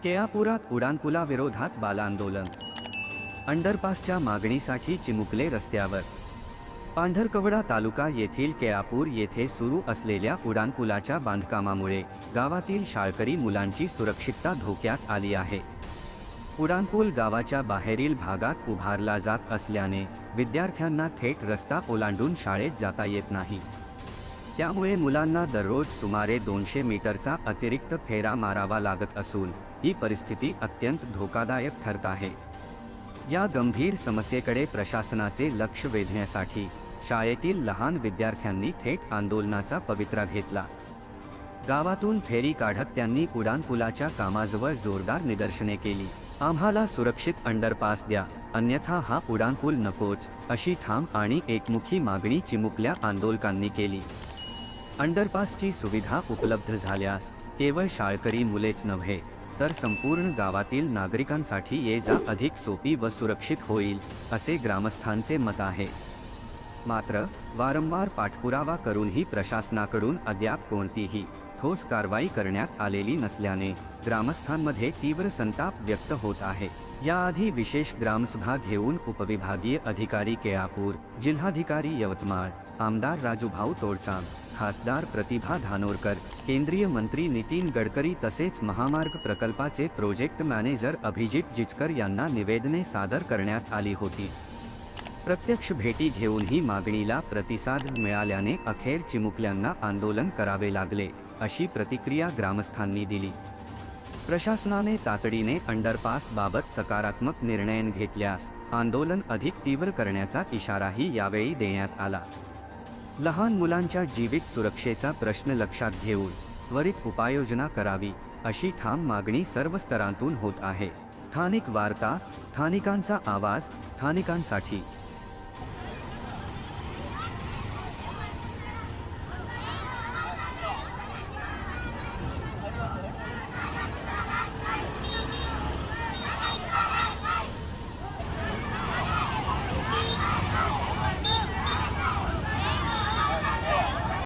केआपुरात उड्डाणपुलाविरोधात बालआंदोलन. अंडरपासच्या मागणीसाठी चिमुकले रस्त्यावर. पांढरकवडा तालुका येथील केआपूर येथे सुरू असलेल्या उड्डाणपुलाच्या बांधकामामुळे गावातील शाळकरी मुलांची सुरक्षितता धोक्यात आली आहे. उड्डाणपूल गावाच्या बाहेरील भागात उभारला जात असल्याने विद्यार्थ्यांना थेट रस्ता ओलांडून शाळेत जाता येत नाही. त्यामुळे मुलांना दररोज सुमारे 200 मीटरचा अतिरिक्त फेरा मारावा लागत असून ही परिस्थिती अत्यंत धोकादायक ठरत आहे. या गंभीर समस्येकडे प्रशासनाचे लक्ष वेधण्यासाठी शाळेतील लहान विद्यार्थ्यांनी थेट आंदोलनाचा पवित्रा घेतला. गावातून फेरी काढत त्यांनी उड्डाणपुलाच्या कामाजवळ जोरदार निदर्शने केली. आम्हाला सुरक्षित अंडरपास द्या, अन्यथा हा उड्डाणपूल नकोच, अशी ठाम आणि एकमुखी मागणी चिमुकल्या आंदोलकांनी केली. अंडरपासची सुविधा उपलब्ध झाल्यास केवळ शाळकरी मुलेच नव्हे तर संपूर्ण गावातील नागरिकांसाठी ये-जा अधिक सोपी व सुरक्षित होईल, असे ग्रामस्थांचे मत आहे. मात्र वारंवार पाठपुरावा करूनही प्रशासनाकडून अद्याप कोणतीही ठोस कारवाई करण्यात आलेली नसल्याने ग्रामस्थांमध्ये तीव्र संताप व्यक्त होत आहे. याआधी विशेष ग्रामसभा घेऊन उपविभागीय अधिकारी केआपूर, जिल्हाधिकारी यवतमाळ, आमदार राजूभाऊ तोडसाम, खासदार प्रतिभा धानोरकर, केंद्रीय मंत्री नितीन गडकरी तसेच महामार्ग प्रकल्पाचे प्रोजेक्ट मॅनेजर अभिजित जिचकर यांना निवेदने सादर करण्यात आली होती. प्रत्यक्ष भेटी घेऊनही मागणीला प्रतिसाद मिळाल्याने अखेर चिमुकल्यांना आंदोलन करावे लागले, अशी प्रतिक्रिया ग्रामस्थांनी दिली. प्रशासनाने तातडीने अंडरपास बाबत सकारात्मक निर्णय घेतल्यास आंदोलन अधिक तीव्र करण्याचा इशाराही यावेळी देण्यात आला. लहान मुलांच्या जीवित सुरक्षेचा प्रश्न लक्षात घेऊन त्वरित उपाययोजना करावी, अशी ठाम मागणी सर्व स्तरांतून होत आहे. स्थानिक वार्ता, स्थानिकांचा आवाज, स्थानिकांसाठी.